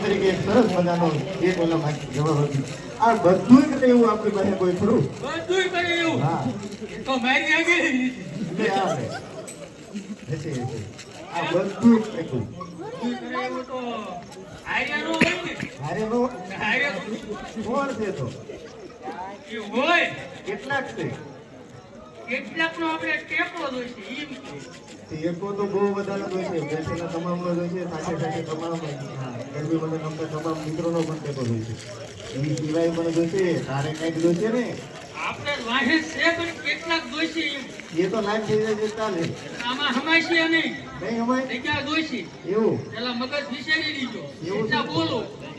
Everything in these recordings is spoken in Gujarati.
તરીકે સરસ મજાનો એક ઓલા જવાબ હતો આ બધું જ એવું આપણી પાસે કોઈ ખરું બધું કરે એવું હા તો મારી આગળ એટલે આવે એસે આ બધું જ એકું કરે એવું તો આર્યનો હોય ને હારેનો આર્ય કોણ છે તો એ હોય કેટલાક છે કેટલાકનો આપણે ટેકો હોય છે એમ ટેકો તો બહુ વધારે હોય છે બેસીના તમામનો હોય છે સાથે સાથે તમામ ગરબી મને નમતા તમામ મિત્રોનો પણ ટેકો હોય છે એ સિવાય પણ જોઈશે તારે કંઈક જોઈશે ને આપણે વાહે છે પણ કેટલાક જોઈશે એમ એ તો લાઈન થઈ જાય છે ચાલે આમાં હમાશે નહીં નહીં અમારે જગ્યા જોઈશે એવું પેલા મગજ વિચારી લીધો એવું એટલા બોલો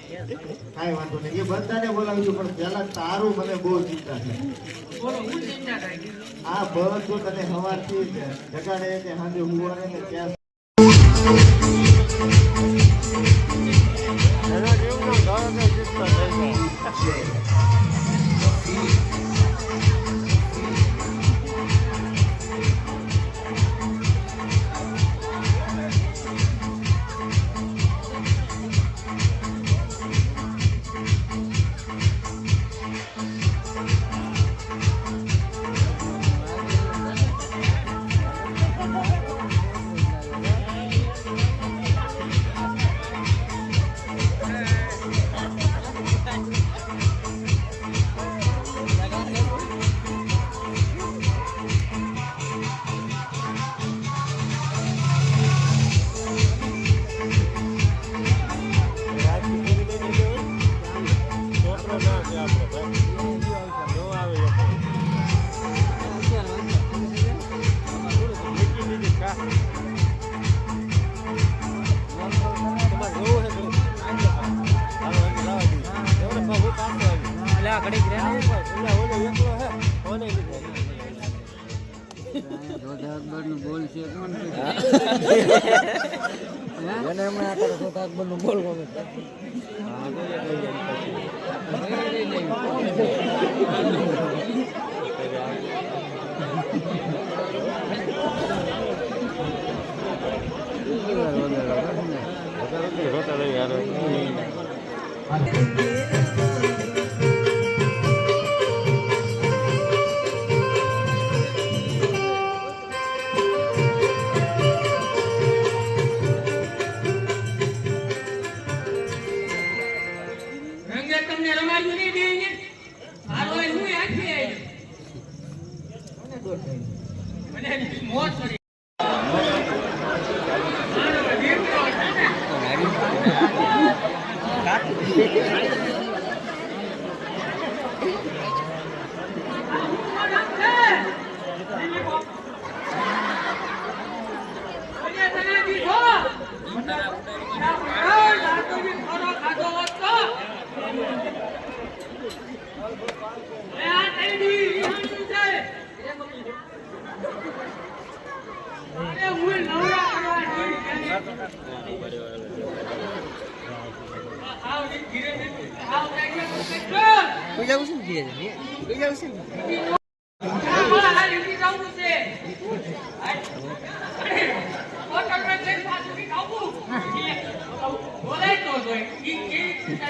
કાંઈ વાંધો નહીં એ બધાને બોલાવીશું પણ પહેલા તારું મને બહુ ચિંતા છે બોલો હું ચિંતા થાય આ બસ જો તને સવારથી જગાડે કે સાંજે હુવાડે ને ત્યાં બોલ છે એને હમણાં આ કરો તો અકબર નું બોલ ગમે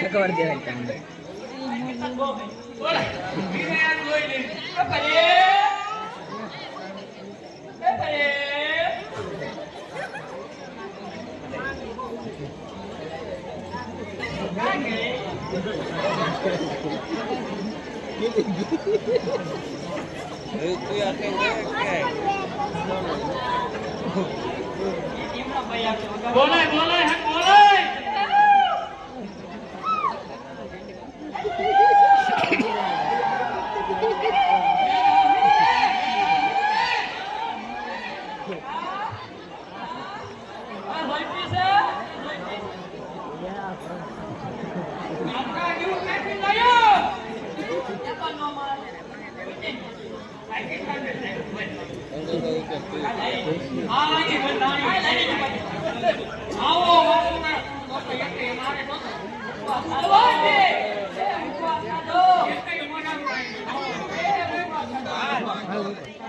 ખબર દેવાય તમને બોલાય બોલાય હટ બોલાય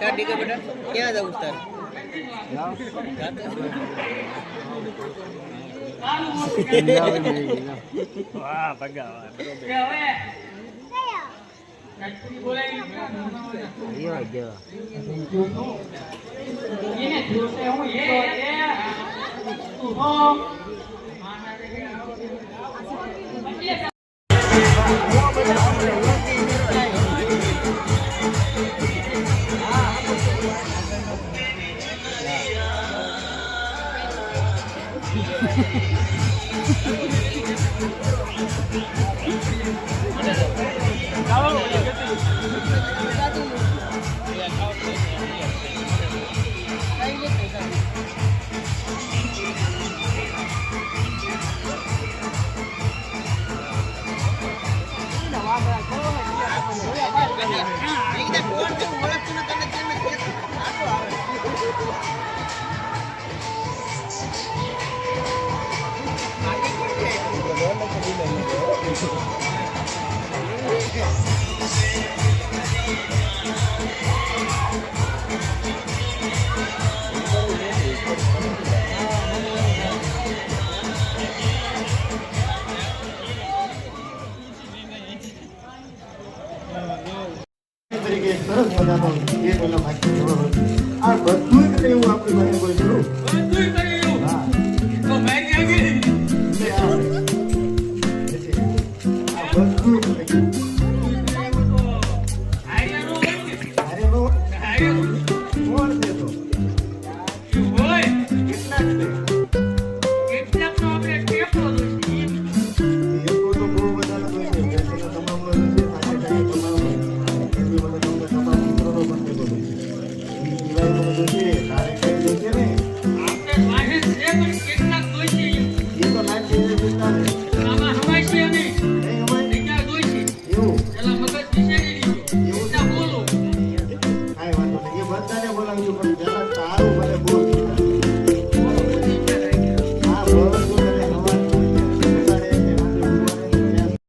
क्या ठीक है बेटा क्या था उस કાનું મોટું કરી. વાહ ભગવાન કે હવે રાજપૂતી બોલાવી ગયો એને જોશે હું એ તું હો તરીકે સરસ મજાનો એક ઓલા વાક્ય જોડો આ બધું જ એવું આપણી પાસે કોઈ જોયું બધુંય કરી એવું. હા તો મેં ક્યાં ગઈ? એટલે આ બધું જ થઈ ગયું. આઈડિયા નો હોય ને. અરે નો આઈડિયા કોણ છે તો હોય. કેટલા જ છે કેટલાકનો આપણે ટેપો જોઈશે. એકો તો બહુ બધા હોય છે બેસીને તમામ હોય છે સાથે સાથે તમામ હોય છે એવી મને તમને તમામ મિત્રોનો પણ ટેકો હોય છે એ સિવાય મને જોશે તારે કઈ જોશે ને આપણે પાસે છે પણ કેટલાક જોઈશે. એ તો નાચ જઈને જોતા ને આમાં હવાય છે નહીં. નહીં અમારે બીજા જોઈશે. એવું પેલા મગજ વિચારી લીધું. એવું ત્યાં બોલો. કાંઈ વાંધો નહીં એ બધાને બોલાવ્યું પણ પહેલા તાર